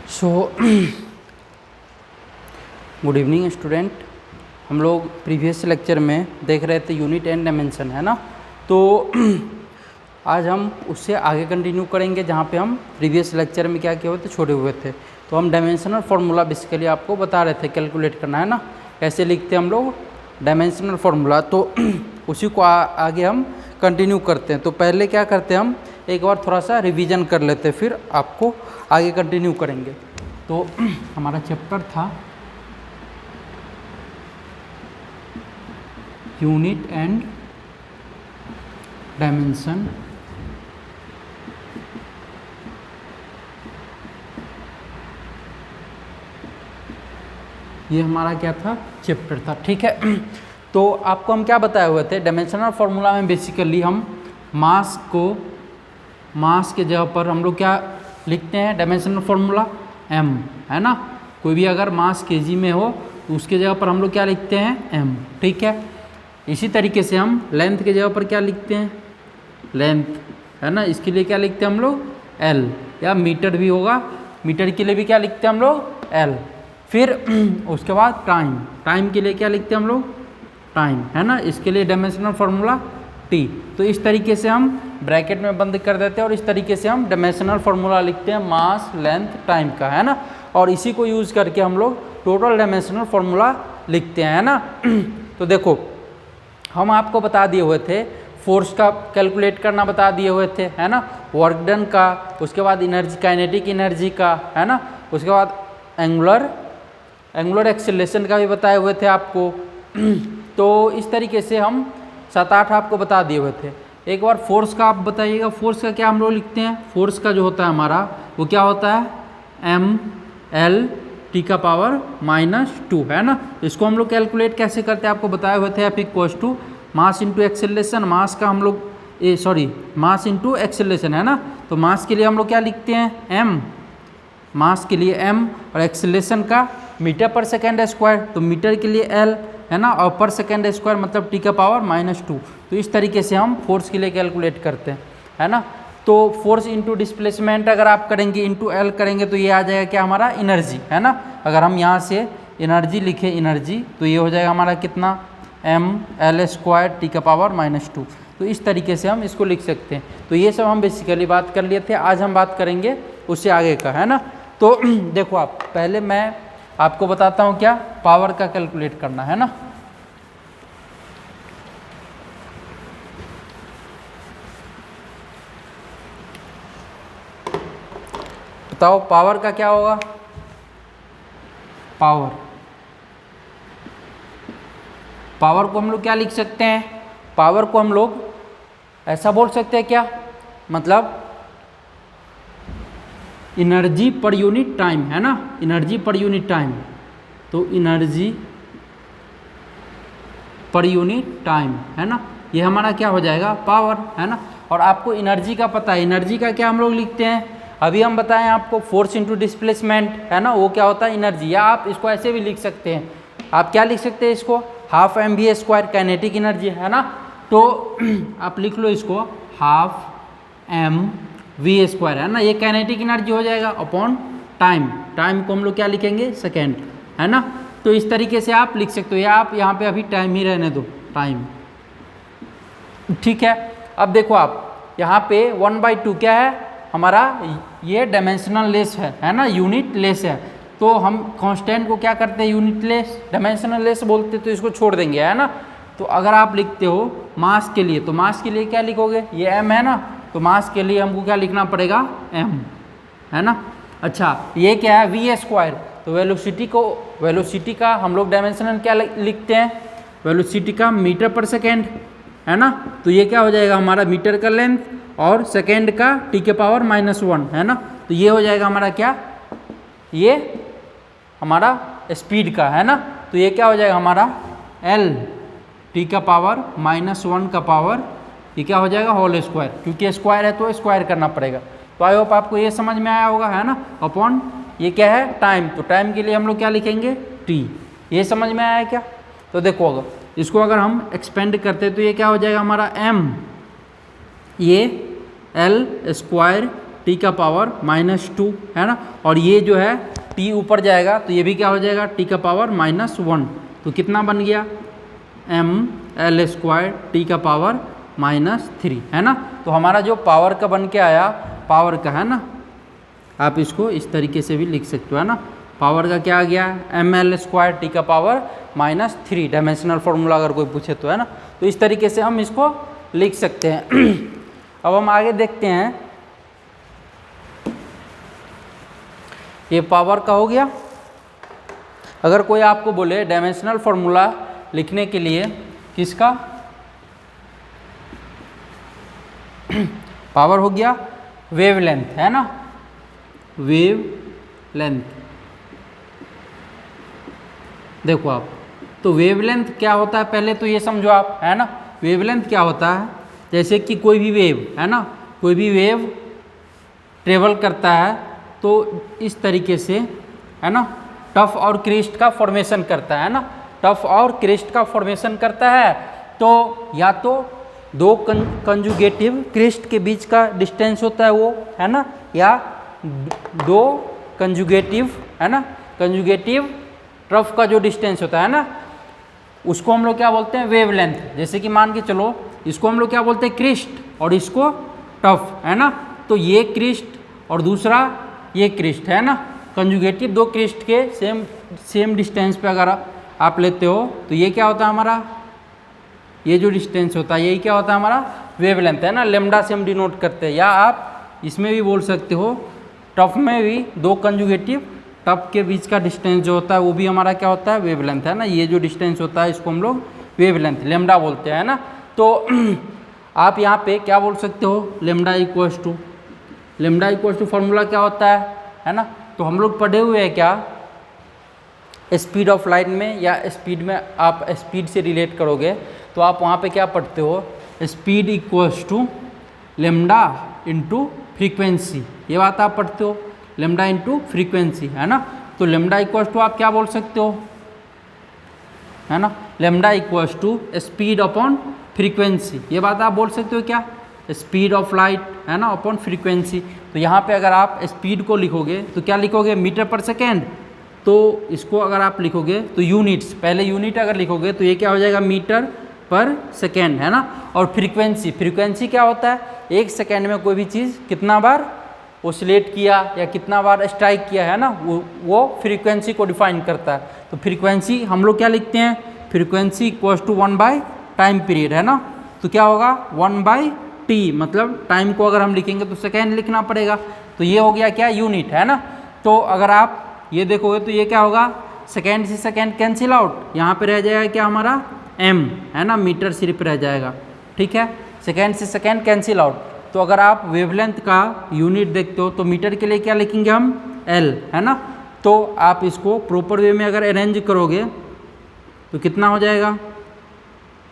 So good evening student. हम लोग previous lecture में देख रहे थे यूनिट एंड डायमेंशन, है ना। तो आज हम उससे आगे कंटिन्यू करेंगे जहाँ पे हम प्रीवियस लेक्चर में क्या किए हुए थे, छोड़े हुए थे। तो हम डायमेंशनल फार्मूला बेसिकली आपको बता रहे थे कैलकुलेट करना, है ना, कैसे लिखते हैं हम लोग डायमेंशनल फार्मूला। तो उसी को आगे हम कंटिन्यू करते हैं। तो पहले क्या करते हैं, हम एक बार थोड़ा सा रिवीजन कर लेते हैं, फिर आपको आगे कंटिन्यू करेंगे। तो हमारा चैप्टर था यूनिट एंड डायमेंशन, ये हमारा क्या था, चैप्टर था, ठीक है। तो आपको हम क्या बताए हुए थे, डायमेंशनल फार्मूला में बेसिकली हम मास के जगह पर हम लोग क्या लिखते हैं, डायमेंशनल फार्मूला m, है ना। कोई भी अगर मास केजी में हो तो उसके जगह पर हम लोग क्या लिखते हैं, m, ठीक है। इसी तरीके से हम लेंथ के जगह पर क्या लिखते हैं, लेंथ, है ना। इसके लिए क्या लिखते हैं हम लोग, l, या मीटर भी होगा, मीटर के लिए भी क्या लिखते हैं हम लोग, l। फिर उसके बाद टाइम के लिए क्या लिखते हैं हम लोग, टाइम, है ना। इसके लिए डायमेंशनल फार्मूला t। तो इस तरीके से हम ब्रैकेट में बंद कर देते हैं और इस तरीके से हम डायमेंशनल फार्मूला लिखते हैं मास, लेंथ, टाइम का, है ना। और इसी को यूज़ करके हम लोग टोटल डायमेंशनल फार्मूला लिखते हैं, है ना। तो देखो, हम आपको बता दिए हुए थे फोर्स का कैलकुलेट करना बता दिए हुए थे, है ना, वर्क डन का, उसके बाद एनर्जी, काइनेटिक एनर्जी का, है ना, उसके बाद एंगुलर एक्सेलरेशन का भी बताए हुए थे आपको। तो इस तरीके से हम 7-8 आपको बता दिए हुए थे। एक बार फोर्स का आप बताइएगा, फोर्स का क्या हम लोग लिखते हैं, फोर्स का जो होता है हमारा वो क्या होता है, mL(T⁻²), है ना। इसको हम लोग कैलकुलेट कैसे करते हैं आपको बताए हुए थे, F मास इंटू एक्सेलरेशन, मास का हम लोग मास इंटू एक्सेलरेशन, है ना। तो मास के लिए हम लोग क्या लिखते हैं, m, मास के लिए m, और एक्सेलरेशन का मीटर पर सेकेंड स्क्वायर, तो मीटर के लिए l, है ना, और पर सेकेंड स्क्वायर मतलब T⁻²। तो इस तरीके से हम फोर्स के लिए कैलकुलेट करते हैं, है ना। तो फोर्स इंटू डिस्प्लेसमेंट अगर आप करेंगे, इंटू एल करेंगे, तो ये आ जाएगा क्या, हमारा एनर्जी, है ना। अगर हम यहाँ से एनर्जी लिखें, एनर्जी, तो ये हो जाएगा हमारा कितना, mL² T⁻²। तो इस तरीके से हम इसको लिख सकते हैं। तो ये सब हम बेसिकली बात कर लिए थे, आज हम बात करेंगे उससे आगे का, है ना। तो देखो, आप पहले मैं आपको बताता हूँ क्या, पावर का कैलकुलेट करना, है ना। बताओ पावर का क्या होगा, पावर को हम लोग क्या लिख सकते हैं, पावर को हम लोग ऐसा बोल सकते हैं क्या, मतलब एनर्जी पर यूनिट टाइम, है ना, एनर्जी पर यूनिट टाइम। तो एनर्जी पर यूनिट टाइम, है ना, ये हमारा क्या हो जाएगा, पावर, है ना। और आपको एनर्जी का पता है, एनर्जी का क्या हम लोग लिखते हैं, अभी हम बताएं आपको, फोर्स इंटू डिस्प्लेसमेंट, है ना, वो क्या होता है, एनर्जी। या आप इसको ऐसे भी लिख सकते हैं, आप क्या लिख सकते हैं इसको, ½ mv² काइनेटिक एनर्जी, है ना। तो आप लिख लो इसको ½ mv², है ना, ये काइनेटिक एनर्जी हो जाएगा अपॉन टाइम, टाइम को हम लोग क्या लिखेंगे, सेकेंड, है ना। तो इस तरीके से आप लिख सकते हो, या आप यहाँ पे अभी टाइम ही रहने दो, टाइम, ठीक है। अब देखो आप यहाँ पे 1/2 क्या है हमारा, ये डायमेंशनल लेस है ना, यूनिट लेस है। तो हम कांस्टेंट को क्या करते हैं, यूनिट लेस, डायमेंशनल लेस बोलते, तो इसको छोड़ देंगे, है ना। तो अगर आप लिखते हो मास के लिए, तो मास के लिए क्या लिखोगे, ये m है ना, तो मास के लिए हमको क्या लिखना पड़ेगा, m, है ना। अच्छा, ये क्या है, v², तो वेलोसिटी का हम लोग डायमेंशनल क्या लिखते हैं, वेलोसिटी का मीटर पर सेकेंड, है ना। तो ये क्या हो जाएगा हमारा, मीटर का लेंथ और सेकेंड का T⁻⁻1, है ना। तो ये हो जाएगा हमारा क्या, ये हमारा स्पीड का, है ना। तो ये क्या हो जाएगा हमारा L(T⁻⁻1) का पावर, ये क्या हो जाएगा, होल स्क्वायर, क्योंकि स्क्वायर है तो स्क्वायर करना पड़ेगा। तो आई होप आपको ये समझ में आया होगा, है ना। अपॉन ये क्या है, टाइम, तो टाइम के लिए हम लोग क्या लिखेंगे, T। ये समझ में आया क्या। तो देखो, अगर इसको अगर हम एक्सपेंड करते हैं तो ये क्या हो जाएगा हमारा m, ये L² टी का पावर -2 है ना, और ये जो है टी ऊपर जाएगा तो ये भी क्या हो जाएगा, टी का पावर -1। तो कितना बन गया, ml² टी का पावर -3 है ना। तो हमारा जो पावर का बन के आया, पावर का है ना, आप इसको इस तरीके से भी लिख सकते हो है ना। पावर का क्या आ गया, ml² टी का पावर -3, डायमेंशनल फॉर्मूला अगर कोई पूछे तो है ना। तो इस तरीके से हम इसको लिख सकते हैं। अब हम आगे देखते हैं, ये पावर का हो गया। अगर कोई आपको बोले डायमेंशनल फॉर्मूला लिखने के लिए किसका, पावर हो गया वेवलेंथ है ना, वेवलेंथ। देखो आप, तो वेवलेंथ क्या होता है पहले तो ये समझो आप है ना। वेवलेंथ क्या होता है, जैसे कि कोई भी वेव है ना, कोई भी वेव ट्रेवल करता है तो इस तरीके से है ना, टफ और क्रिस्ट का फॉर्मेशन करता है ना, टफ और क्रिस्ट का फॉर्मेशन करता है। तो या तो दो कंजुगेटिव क्रिस्ट के बीच का डिस्टेंस होता है वो है ना, या दो कंजुगेटिव है ना, कंजुगेटिव ट्रफ का जो डिस्टेंस होता है ना, उसको हम लोग क्या बोलते हैं, वेवलेंथ। जैसे कि मान के चलो इसको हम लोग क्या बोलते हैं, क्रिस्ट, और इसको टफ है ना। तो ये क्रिस्ट और दूसरा ये क्रिस्ट है ना, कंजुगेटिव दो क्रिस्ट के सेम डिस्टेंस पे अगर आप लेते हो तो ये क्या होता है हमारा, ये जो डिस्टेंस होता है यही क्या होता है हमारा वेवलेंथ है ना। लेमडा से हम डिनोट करते हैं, या आप इसमें भी बोल सकते हो, टफ में भी दो कंजुगेटिव टफ के बीच का डिस्टेंस जो होता है वो भी हमारा क्या होता है, वेवलेंथ है ना। ये जो डिस्टेंस होता है इसको हम लोग वेवलेंथ लेमडा बोलते हैं ना। तो आप यहाँ पे क्या बोल सकते हो, लेमडा इक्वल टू फॉर्मूला क्या होता है ना। तो हम लोग पढ़े हुए हैं क्या, स्पीड ऑफ लाइट में, या स्पीड में आप स्पीड से रिलेट करोगे तो आप वहाँ पे क्या पढ़ते हो, speed equals to lambda into frequency, ये बात आप पढ़ते हो, लेमडा इंटू फ्रीक्वेंसी है ना। तो लेमडा इक्वल्स टू आप क्या बोल सकते हो है ना, lambda equals to speed upon frequency, ये बात आप बोल सकते हो क्या, स्पीड ऑफ लाइट है ना अपॉन फ्रीक्वेंसी। तो यहाँ पे अगर आप स्पीड को लिखोगे तो क्या लिखोगे, मीटर पर सेकेंड। तो इसको अगर आप लिखोगे तो यूनिट्स, पहले यूनिट अगर लिखोगे तो ये क्या हो जाएगा, मीटर पर सेकेंड है ना। और फ्रीक्वेंसी क्या होता है, एक सेकेंड में कोई भी चीज़ कितना बार ओसिलेट किया या कितना बार स्ट्राइक किया है ना, वो फ्रीक्वेंसी को डिफाइन करता है। तो फ्रीक्वेंसी हम लोग क्या लिखते हैं, फ्रीक्वेंसी इक्वल्स टू 1/टाइम पीरियड है ना। तो क्या होगा 1/t, मतलब टाइम को अगर हम लिखेंगे तो सेकेंड लिखना पड़ेगा। तो ये हो गया क्या, यूनिट है ना। तो अगर आप ये देखोगे तो ये क्या होगा, सेकेंड से सेकेंड कैंसिल आउट, यहाँ पे रह जाएगा क्या हमारा m है ना, मीटर सिर्फ रह जाएगा, ठीक है। सेकेंड से सेकेंड कैंसिल आउट। तो अगर आप वेवलेंथ का यूनिट देखते हो तो मीटर के लिए क्या लिखेंगे हम, l है ना। तो आप इसको प्रॉपर वे में अगर अरेंज करोगे तो कितना हो जाएगा,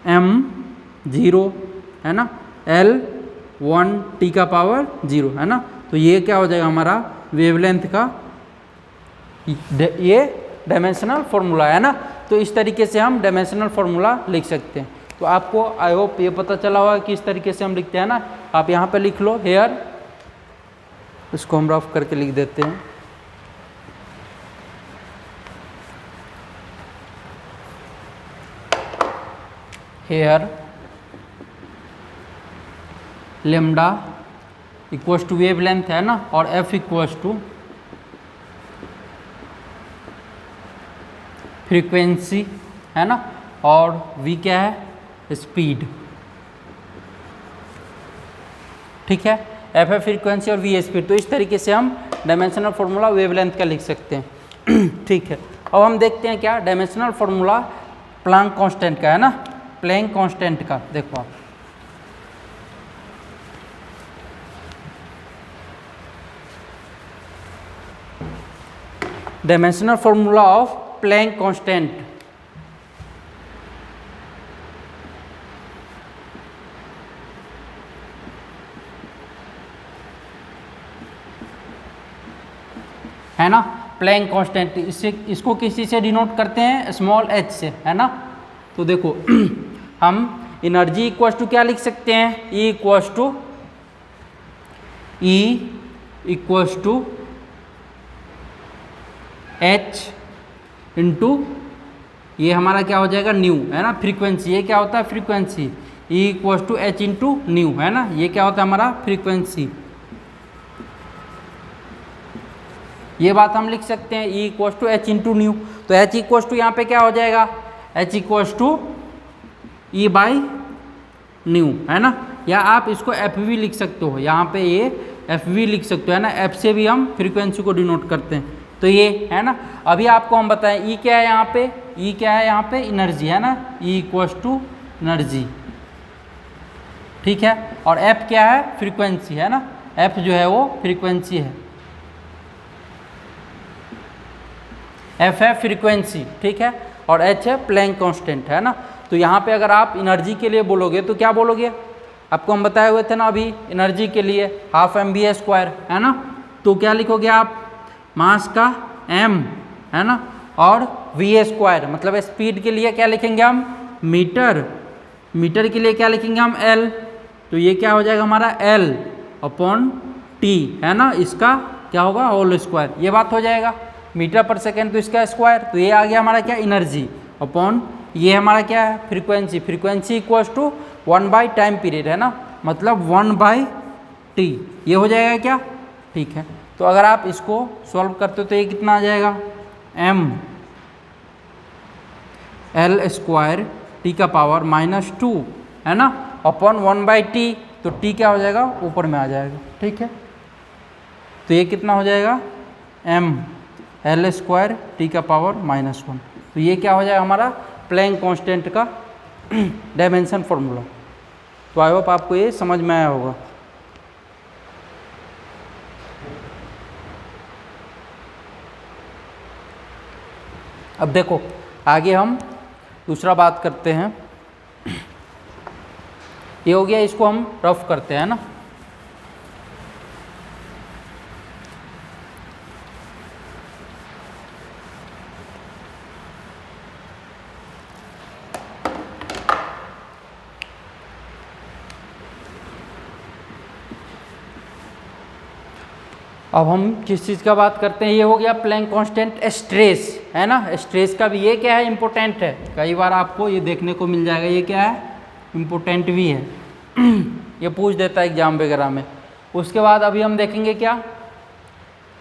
m0 है ना, l1 का पावर 0 है ना। तो ये क्या हो जाएगा हमारा वेवलेंथ का ये डायमेंशनल फॉर्मूला है ना। तो इस तरीके से हम डायमेंशनल फॉर्मूला लिख सकते हैं। तो आपको आई होप ये पता चला होगा कि इस तरीके से हम लिखते हैं ना। आप यहाँ पे लिख लो हेयर, इसको हम रफ करके लिख देते हैं, here lambda equals to wavelength है ना, और f इक्वल्स टू फ्रीक्वेंसी है ना, और v क्या है, स्पीड, ठीक है। f है फ्रीक्वेंसी और v है स्पीड। तो इस तरीके से हम डायमेंशनल फार्मूला वेवलेंथ का लिख सकते हैं, ठीक है। अब हम देखते हैं क्या डायमेंशनल फार्मूला प्लैंक कांस्टेंट का है ना, प्लैंक कांस्टेंट का। देखो आप, dimensional formula of Planck constant, है ना। प्लैंक कांस्टेंट इसको किसी से डिनोट करते हैं, स्मॉल h से है ना। तो देखो हम एनर्जी इक्वल्स टू क्या लिख सकते हैं, E equals to E equals to H into ये हमारा क्या हो जाएगा न्यू, है ना, फ्रीक्वेंसी। ये क्या होता है frequency, E equals to H into nu, है ना, ये क्या होता है हमारा फ्रीक्वेंसी। ये बात हम लिख सकते हैं E equals to H into nu. तो एच इक्वल्स टू यहाँ पे क्या हो जाएगा, H equals to E by nu, है ना, या आप इसको एफ वी लिख सकते हो, यहाँ पे ये एफ वी लिख सकते हो, है ना, एफ से भी हम फ्रीक्वेंसी को डिनोट करते हैं। तो ये है ना, अभी आपको हम बताएं ई क्या है यहाँ पे, ई क्या है यहाँ पे एनर्जी, है ना, ई इक्वल्स टू एनर्जी, ठीक है। और एफ क्या है फ्रीक्वेंसी, है ना, एफ जो है वो फ्रीक्वेंसी है, एफ है फ्रीक्वेंसी, ठीक है, और एच है प्लैंक कांस्टेंट, है ना। तो यहाँ पे अगर आप एनर्जी के लिए बोलोगे तो क्या बोलोगे, आपको हम बताए हुए थे ना अभी एनर्जी के लिए हाफ एम बी ए स्क्वायर, है ना, तो क्या लिखोगे आप मास का m, है ना, और वी ए स्क्वायर, मतलब स्पीड के लिए क्या लिखेंगे हम मीटर, मीटर के लिए क्या लिखेंगे हम l, तो ये क्या हो जाएगा हमारा l अपॉन t, है ना, इसका क्या होगा होल स्क्वायर, ये बात हो जाएगा मीटर पर सेकेंड, तो इसका स्क्वायर, तो ये आ गया हमारा क्या एनर्जी अपॉन ये हमारा क्या है फ्रीक्वेंसी, फ्रीक्वेंसी इक्वल्स टू 1/टाइम पीरियड, है ना, मतलब 1/t, ये हो जाएगा क्या, ठीक है। तो अगर आप इसको सॉल्व करते हो तो ये कितना आ जाएगा m l स्क्वायर t का पावर -2, है ना, अपॉन 1/t, तो t क्या हो जाएगा ऊपर में आ जाएगा, ठीक है। तो ये कितना हो जाएगा m l स्क्वायर t का पावर -1, तो ये क्या हो जाएगा हमारा प्लैंक कांस्टेंट का डायमेंशन फॉर्मूला। तो आई होप आपको ये समझ में आया होगा। अब देखो आगे हम दूसरा बात करते हैं, ये हो गया, इसको हम रफ करते हैं ना। अब हम किस चीज़ का बात करते हैं, ये हो गया प्लैंक कांस्टेंट स्ट्रेस, है ना, स्ट्रेस का भी ये क्या है इम्पोर्टेंट है, कई बार आपको ये देखने को मिल जाएगा, ये क्या है इम्पोर्टेंट भी है ये पूछ देता है एग्जाम वगैरह में। उसके बाद अभी हम देखेंगे क्या,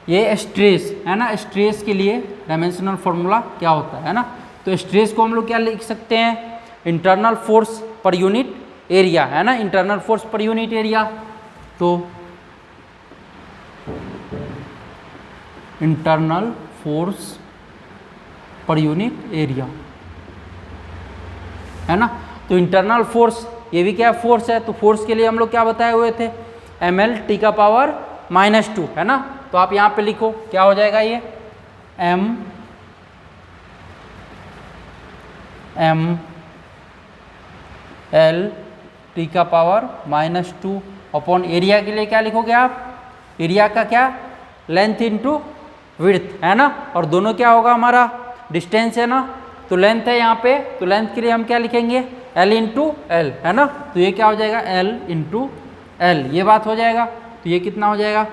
ये स्ट्रेस, है ना, स्ट्रेस के लिए डायमेंशनल फॉर्मूला क्या होता है ना। तो स्ट्रेस को हम लोग क्या लिख सकते हैं, internal force per unit area, है ना, internal force per unit area. तो internal force per unit area, है ना। तो इंटरनल फोर्स ये भी क्या फोर्स है, तो फोर्स के लिए हम लोग क्या बताए हुए थे ml t का पावर -2, है ना। तो आप यहाँ पे लिखो क्या हो जाएगा ये ml t का पावर -2 अपॉन एरिया के लिए क्या लिखोगे आप, एरिया का क्या लेंथ इंटू विड्थ, है ना, और दोनों क्या होगा हमारा डिस्टेंस, है ना, तो लेंथ है यहाँ पे, तो लेंथ के लिए हम क्या लिखेंगे L इंटू एल, है ना, तो ये क्या हो जाएगा L इंटू एल, ये बात हो जाएगा। तो ये कितना हो जाएगा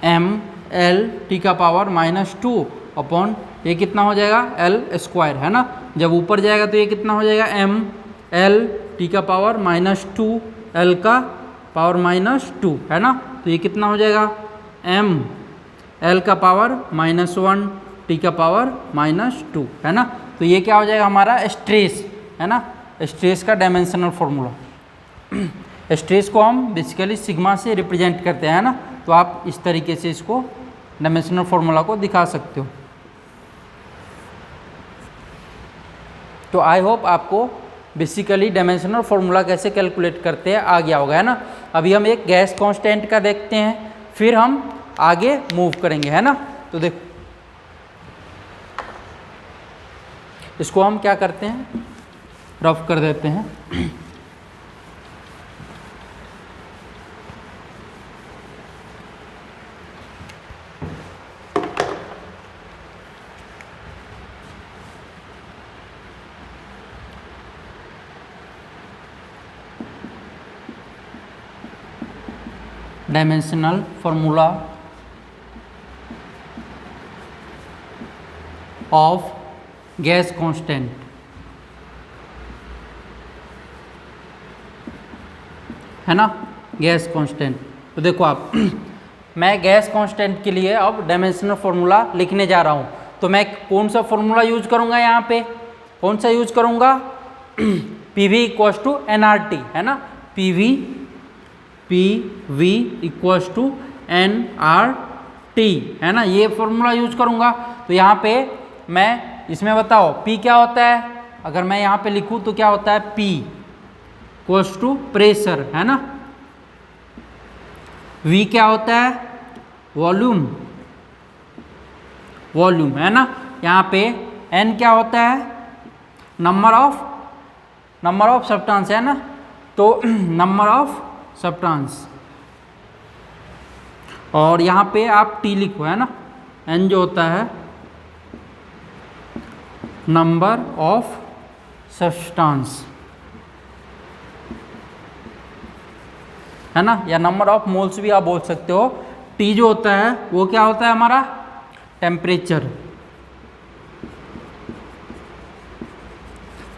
ml t का पावर -2 अपॉन ये कितना हो जाएगा L स्क्वायर, है ना, जब ऊपर जाएगा तो ये कितना हो जाएगा ml t का पावर -2 L का पावर -2, है ना, तो ये कितना हो जाएगा ml का पावर -1 t का पावर -2, है ना। तो ये क्या हो जाएगा हमारा स्ट्रेस, है ना, स्ट्रेस का डायमेंशनल फॉर्मूला। स्ट्रेस को हम बेसिकली सिग्मा से रिप्रेजेंट करते हैं, है ना, तो आप इस तरीके से इसको डायमेंशनल फॉर्मूला को दिखा सकते हो। तो आई होप आपको बेसिकली डायमेंशनल फॉर्मूला कैसे कैलकुलेट करते हैं आ गया होगा, है ना। अभी हम एक गैस कांस्टेंट का देखते हैं, फिर हम आगे मूव करेंगे, है ना। तो देखो इसको हम क्या करते हैं रफ कर देते हैं। Dimensional formula of gas constant, है ना, गैस कांस्टेंट। तो देखो आप मैं गैस कांस्टेंट के लिए अब डायमेंशनल फार्मूला लिखने जा रहा हूँ। तो मैं कौन सा फार्मूला यूज करूँगा यहाँ पे, कौन सा यूज करूँगा, P V equals to N R T, है ना, P V equals to N R T, है ना, ये फार्मूला यूज करूँगा। तो यहाँ पे मैं इसमें बताओ P क्या होता है, अगर मैं यहाँ पे लिखूँ तो क्या होता है, P इक्वल्स टू प्रेशर, है ना, V क्या होता है, वॉल्यूम, वॉल्यूम, है ना, यहाँ पे N क्या होता है, नंबर ऑफ सब्सटेंस, है ना, तो नंबर ऑफ सब्सटेंस, और यहाँ पे आप T लिखो, है ना, N जो होता है नंबर ऑफ सब्सटेंस, है ना, या नंबर ऑफ मोल्स भी आप बोल सकते हो। T जो होता है वो क्या होता है हमारा, टेम्परेचर।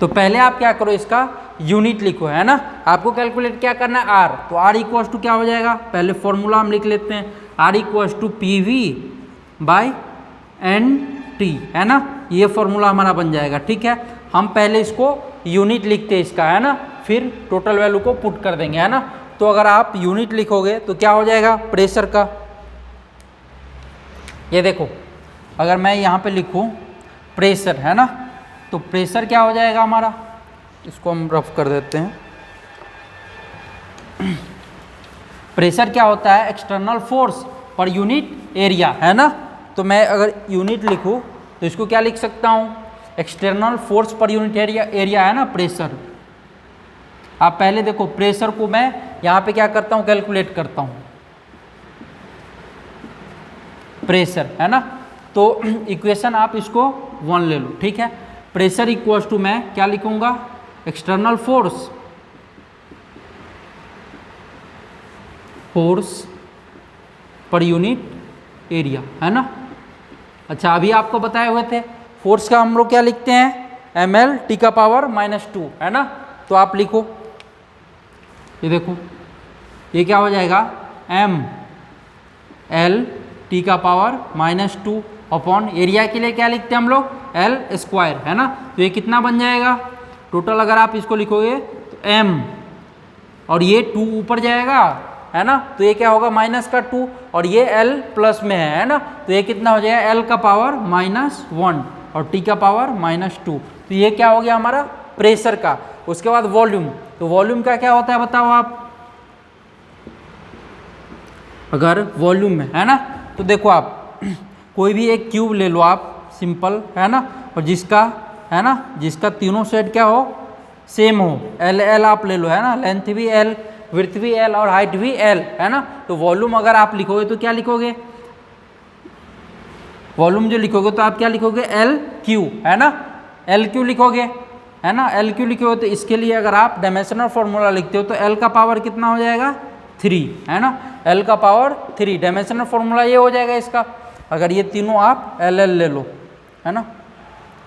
तो पहले आप क्या करो, इसका यूनिट लिखो, है ना, आपको कैलकुलेट क्या करना है, R, तो R इक्वल्स टू क्या हो जाएगा, पहले फॉर्मूला हम लिख लेते हैं, R equals to P V by N T, है ना, ये फॉर्मूला हमारा बन जाएगा। ठीक है, हम पहले इसको यूनिट लिखते हैं इसका, है ना, फिर टोटल वैल्यू को पुट कर देंगे, है ना। तो अगर आप यूनिट लिखोगे तो क्या हो जाएगा प्रेशर का, ये देखो अगर मैं यहाँ पे लिखूँ प्रेशर, है ना, तो प्रेशर क्या हो जाएगा हमारा, इसको हम रफ कर देते हैं। प्रेशर क्या होता है, external force per unit area, है ना। तो मैं अगर यूनिट लिखूँ तो इसको क्या लिख सकता हूँ, external force per unit area, है ना, प्रेशर। आप पहले देखो प्रेशर को मैं यहाँ पे क्या करता हूँ, कैलकुलेट करता हूँ प्रेशर, है ना। तो इक्वेशन आप इसको 1 ले लो, ठीक है। प्रेशर इक्वल्स टू मैं क्या लिखूंगा, external force per unit area, है ना। अच्छा, अभी आपको बताए हुए थे फोर्स का हम लोग क्या लिखते हैं, ml t का पावर -2, है ना। तो आप लिखो, ये देखो ये क्या हो जाएगा, m l t का पावर -2 अपॉन एरिया के लिए क्या लिखते हैं हम लोग, l स्क्वायर, है ना। तो ये कितना बन जाएगा टोटल, अगर आप इसको लिखोगे तो m और ये 2 ऊपर जाएगा, है ना, तो ये क्या होगा -2 और ये l प्लस में है ना, तो ये कितना हो जाएगा l का पावर -1 और t का पावर -2। तो ये क्या हो गया हमारा प्रेशर का। उसके बाद वॉल्यूम, तो वॉल्यूम का क्या होता है बताओ आप, अगर वॉल्यूम में, है ना, तो देखो आप कोई भी एक क्यूब ले लो आप सिंपल, है ना, और जिसका, है ना, जिसका तीनों साइड क्या हो, सेम हो, l आप ले लो, है ना, लेंथ भी l, विड्थ भी l और हाइट भी l, है ना। तो वॉल्यूम अगर आप लिखोगे तो क्या लिखोगे, वॉल्यूम जो लिखोगे तो आप क्या लिखोगे, एल क्यू, है ना, एल क्यू लिखोगे, है ना, एल क्यू लिखोगे। तो इसके लिए अगर आप डायमेंशनल फॉर्मूला लिखते हो तो एल का पावर कितना हो जाएगा, 3, है ना, एल का पावर 3, डायमेंशनल फॉर्मूला ये हो जाएगा इसका। अगर ये तीनों आप एल एल ले लो, है ना,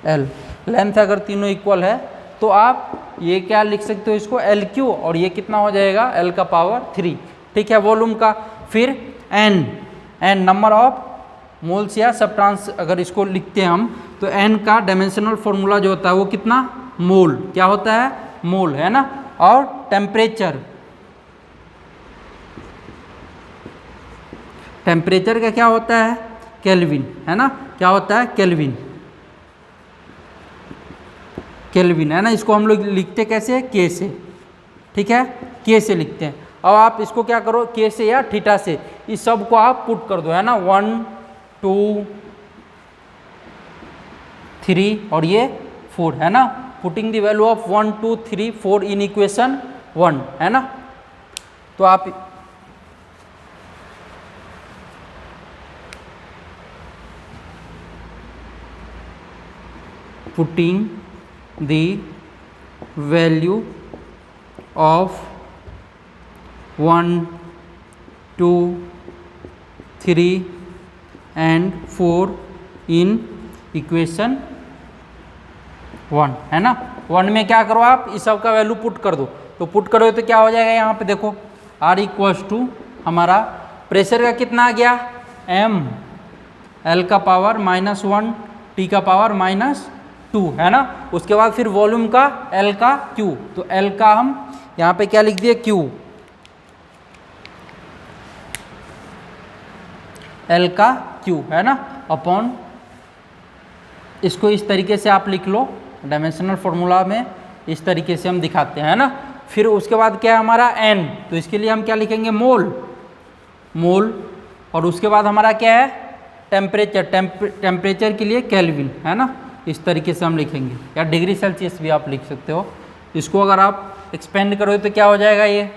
एल लेंथ अगर तीनों इक्वल है तो आप ये क्या लिख सकते हो इसको, एल क्यू, और ये कितना हो जाएगा, एल का पावर 3, ठीक है, वॉल्यूम का। फिर N, N number of moles या सब्सटेंस अगर इसको लिखते हैं हम, तो एन का डायमेंशनल फॉर्मूला जो होता है वो कितना, मोल, क्या होता है, मोल, है ना। और टेम्परेचर, टेम्परेचर का क्या होता है, केल्विन, है ना, क्या होता है, केल्विन, केल्विन, है ना। इसको हम लोग लिखते कैसे, के से, ठीक है, के से लिखते हैं। अब आप इसको क्या करो, के से या थीटा से, इस सब को आप पुट कर दो, है ना, 1 2 3 और ये 4, है ना, putting the value of 1 2 3 4 in equation 1, है ना। तो आप putting the value of 1 2, 3 and 4 in equation 1, है ना। 1 में क्या करो आप, इस सब का वैल्यू पुट कर दो, तो पुट करो तो क्या हो जाएगा यहाँ पे देखो, R इक्वल्स टू हमारा प्रेशर का कितना आ गया m, L का पावर -1, T का पावर -2, है ना। उसके बाद फिर वॉल्यूम का L का Q, तो L का हम यहाँ पे क्या लिख दिए Q, L का Q, है ना, अपॉन, इसको इस तरीके से आप लिख लो, डायमेंशनल फॉर्मूला में इस तरीके से हम दिखाते हैं, है ना। फिर उसके बाद क्या है हमारा n, तो इसके लिए हम क्या लिखेंगे मोल, और उसके बाद हमारा क्या है टेम्परेचर, टेम्परेचर के लिए केल्विन, है ना। इस तरीके से हम लिखेंगे, या डिग्री सेल्सियस भी आप लिख सकते हो। इसको अगर आप एक्सपेंड करोगे तो क्या हो जाएगा, ये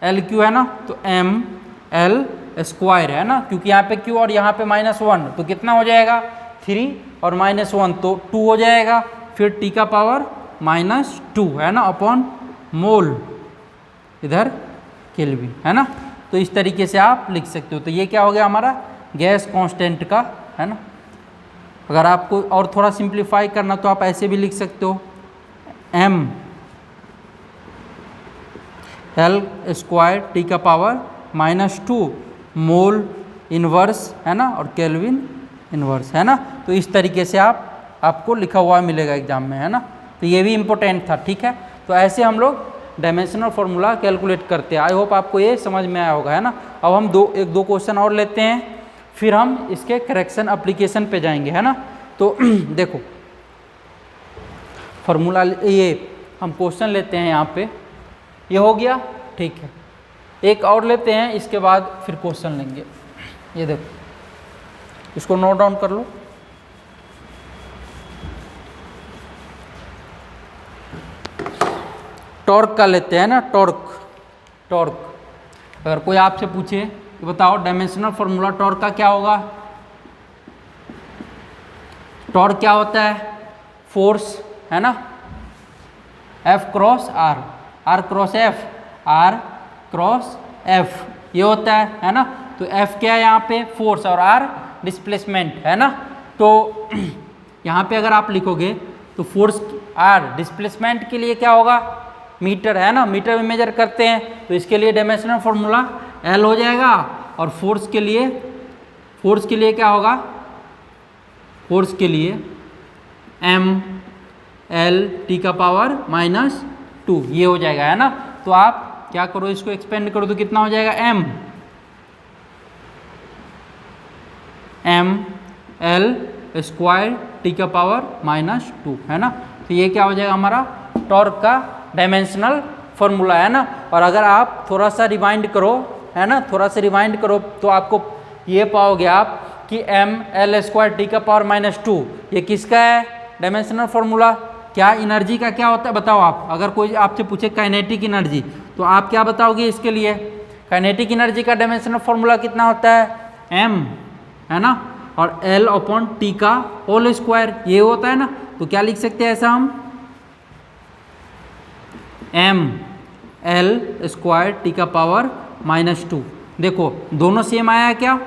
LQ है ना, तो mL² है ना, क्योंकि यहाँ पे Q और यहाँ पे -1, तो कितना हो जाएगा 3 और -1 तो 2 हो जाएगा, फिर T का पावर -2, है ना, अपॉन मोल इधर केल्विन, है ना। तो इस तरीके से आप लिख सकते हो। तो ये क्या हो गया हमारा गैस कांस्टेंट का, है ना। अगर आपको और थोड़ा सिंप्लीफाई करना तो आप ऐसे भी लिख सकते हो, mL² T का पावर -2 मोल इनवर्स, है ना, और केल्विन इनवर्स, है ना। तो इस तरीके से आपको लिखा हुआ मिलेगा एग्जाम में, है ना। तो ये भी इम्पोर्टेंट था, ठीक है। तो ऐसे हम लोग डायमेंशनल फार्मूला कैलकुलेट करते हैं। आई होप आपको ये समझ में आया होगा, है ना। अब हम एक दो क्वेश्चन और लेते हैं, फिर हम इसके करेक्शन एप्लीकेशन पे जाएंगे, है ना। तो देखो फार्मूला, ये हम क्वेश्चन लेते हैं यहाँ पे, ये हो गया, ठीक है। एक और लेते हैं, इसके बाद फिर क्वेश्चन लेंगे। ये देखो, इसको नोट डाउन कर लो। टॉर्क का लेते हैं ना, टॉर्क। अगर कोई आपसे पूछे कि बताओ डायमेंशनल फार्मूला टॉर्क का क्या होगा, टॉर्क क्या होता है, फोर्स, है ना, F cross R, R cross F, R cross F, ये होता है ना। तो F क्या है यहाँ पे फोर्स, और R डिस्प्लेसमेंट, है ना। तो यहाँ पे अगर आप लिखोगे तो फोर्स R डिस्प्लेसमेंट के लिए क्या होगा, मीटर, है ना, मीटर में मेजर करते हैं, तो इसके लिए डायमेंशनल फार्मूला L हो जाएगा। और फोर्स के लिए क्या होगा, फोर्स के लिए mL T का पावर -2, ये हो जाएगा, है ना। तो आप क्या करो, इसको एक्सपेंड करो तो कितना हो जाएगा mL² T का पावर -2, है ना। तो ये क्या हो जाएगा हमारा टॉर्क का डायमेंशनल फार्मूला, है ना। और अगर आप थोड़ा सा रिवाइंड करो, है ना, थोड़ा सा रिवाइंड करो, तो आपको ये पाओगे आप कि mL² T का पावर -2 ये किसका है डायमेंशनल फार्मूला। क्या एनर्जी का क्या होता है बताओ आप, अगर कोई आपसे पूछे काइनेटिक एनर्जी, तो आप क्या बताओगे इसके लिए, काइनेटिक एनर्जी का डायमेंशनल फार्मूला कितना होता है m, है ना, और L/T का होल स्क्वायर, ये होता है ना। तो क्या लिख सकते हैं ऐसा हम, mL² T का पावर -2। देखो दोनों सेम आया क्या,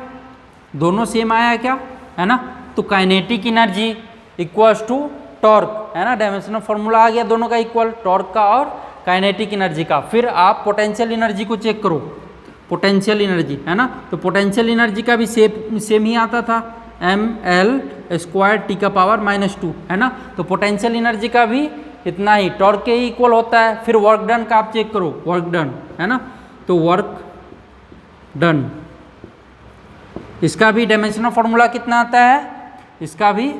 दोनों सेम आया क्या, है ना। तो kinetic energy equals to torque, है ना, डायमेंशनल फार्मूला आ गया दोनों का इक्वल, टॉर्क का और काइनेटिक एनर्जी का। फिर आप पोटेंशियल एनर्जी को चेक करो, पोटेंशियल एनर्जी, है ना। तो पोटेंशियल एनर्जी का भी सेम ही आता था, mL² T का पावर -2, है ना। तो पोटेंशियल एनर्जी का भी इतना ही टॉर्क के ही इक्वल होता है। फिर वर्क डन का आप चेक करो, वर्क डन, है ना। तो वर्क डन, इसका भी डायमेंशनल फार्मूला कितना आता है, इसका भी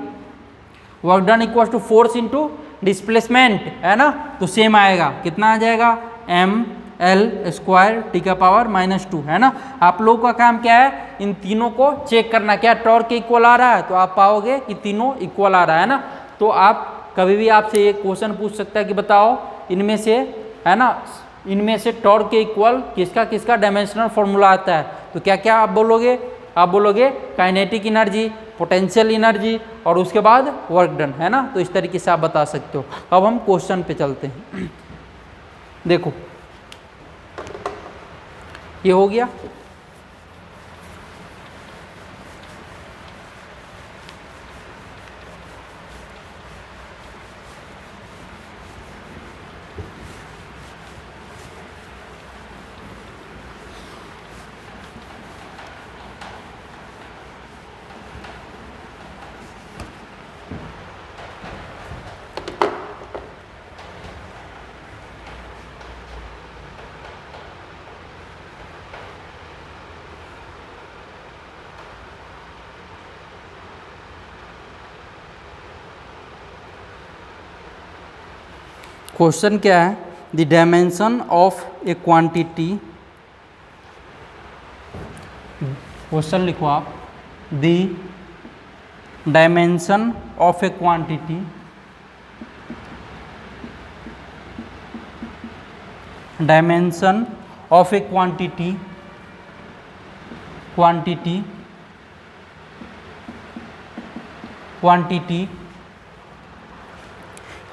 work done equal to force into displacement, है ना। तो सेम आएगा, कितना आ जाएगा mL² T का पावर -2, है ना। आप लोगों का काम क्या है, इन तीनों को चेक करना, क्या टॉर्क के इक्वल आ रहा है, तो आप पाओगे कि तीनों इक्वल आ रहा है ना। तो आप कभी भी आपसे एक क्वेश्चन पूछ सकता है कि बताओ इनमें से, है ना, इनमें से टॉर्क के इक्वल किसका किसका डायमेंशनल फार्मूला आता है। तो क्या क्या आप बोलोगे, आप बोलोगे काइनेटिक एनर्जी, पोटेंशियल एनर्जी और उसके बाद वर्क डन, है ना। तो इस तरीके से आप बता सकते हो। अब हम क्वेश्चन पे चलते हैं। देखो ये हो गया, क्वेश्चन क्या है, the dimension of a quantity, question लिखो आप, the dimension of a quantity, dimension of a quantity, quantity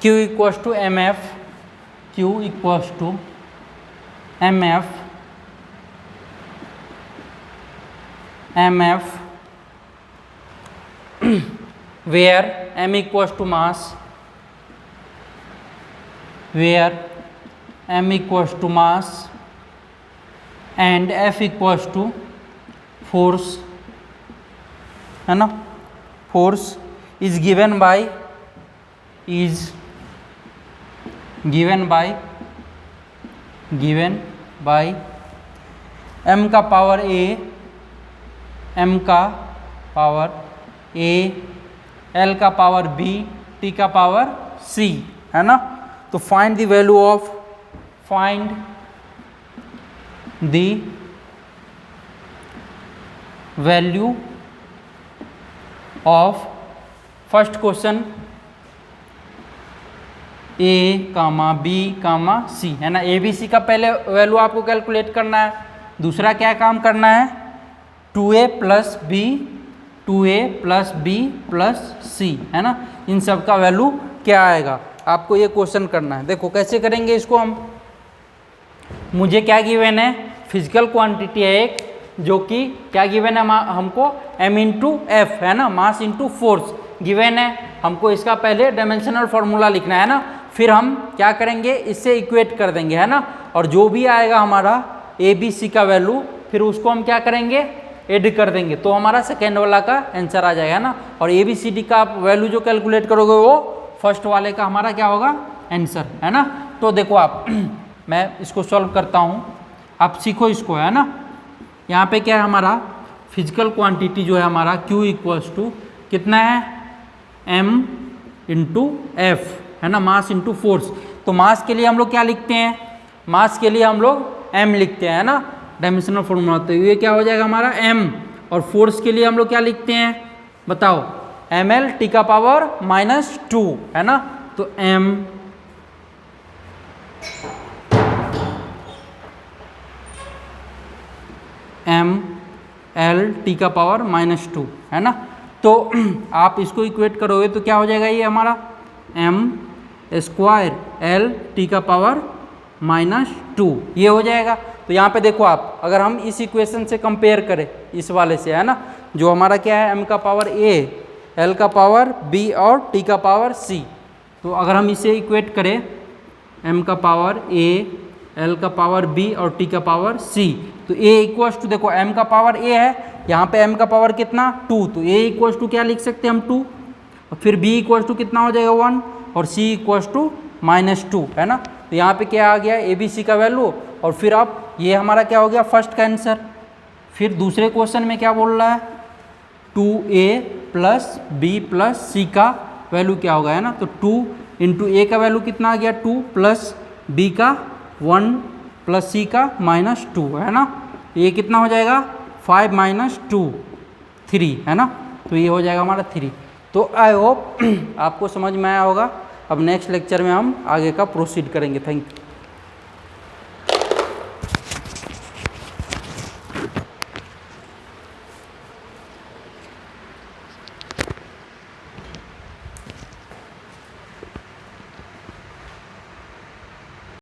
Q equals to M F, Q equals to M F, where m equals to mass, where m equals to mass and F equals to force, है ना, force is given by m का power a, m का power a, l का power b, t का power c, है ना। तो find the value of, find the value of, first question a comma b comma c, है ना। A B C का पहले वैल्यू आपको कैलकुलेट करना है, दूसरा क्या काम करना है, 2a plus B, 2a plus B plus C, है ना। इन सब का वैल्यू क्या आएगा आपको ये क्वेश्चन करना है। देखो कैसे करेंगे इसको हम, मुझे क्या गिवन है, फिजिकल क्वांटिटी है एक, जो कि क्या गिवन है हमको, m इंटू एफ, है ना, मास इंटू फोर्स गिवन है हमको। इसका पहले डायमेंशनल फार्मूला लिखना है ना, फिर हम क्या करेंगे, इससे इक्वेट कर देंगे, है ना। और जो भी आएगा हमारा ए बी सी का वैल्यू, फिर उसको हम क्या करेंगे, ऐड कर देंगे, तो हमारा सेकेंड वाला का आंसर आ जाएगा ना। और ए बी सी डी का वैल्यू जो कैलकुलेट करोगे वो फर्स्ट वाले का हमारा क्या होगा, आंसर, है ना। तो देखो आप मैं इसको सॉल्व करता हूँ, आप सीखो इसको, है ना। यहाँ पे क्या है हमारा फिजिकल क्वांटिटी जो है हमारा Q इक्वल्स टू कितना है, m इंटू एफ, है ना, मास इंटू फोर्स। तो मास के लिए हम लोग क्या लिखते हैं, मास के लिए हम लोग m लिखते हैं, है ना, डायमेंशनल फॉर्मूला। तो ये क्या हो जाएगा हमारा m, और फोर्स के लिए हम लोग क्या लिखते हैं बताओ, ml t का पावर -2, है ना। तो m l t का पावर -2, है ना। तो आप इसको इक्वेट करोगे तो क्या हो जाएगा, ये हमारा m स्क्वायर l t का पावर -2 ये हो जाएगा। तो यहाँ पे देखो आप, अगर हम इस इक्वेशन से कंपेयर करें इस वाले से, है ना, जो हमारा क्या है, m का पावर a, l का पावर b और t का पावर c। तो अगर हम इसे इक्वेट करें, m का पावर a, l का पावर b और t का पावर c, तो a इक्वल्स टू, देखो m का पावर a है, यहाँ पे m का पावर कितना 2, तो a इक्वल्स टू क्या लिख सकते हैं हम 2, और फिर b इक्वल्स टू कितना हो जाएगा 1, और c इक्वल्स टू -2, है ना। तो यहाँ पे क्या आ गया, ए बी सी का वैल्यू, और फिर अब ये हमारा क्या हो गया फर्स्ट का आंसर। फिर दूसरे क्वेश्चन में क्या बोल रहा है, 2a प्लस बी प्लस सी का वैल्यू क्या होगा, है ना। तो 2 इंटू ए का वैल्यू कितना आ गया 2, प्लस बी का 1 प्लस सी का -2, है ना। ये कितना हो जाएगा 5 - 2 3, है ना। तो ये हो जाएगा हमारा 3। तो आई होप आपको समझ में आया होगा। अब नेक्स्ट लेक्चर में हम आगे का प्रोसीड करेंगे। Thank you.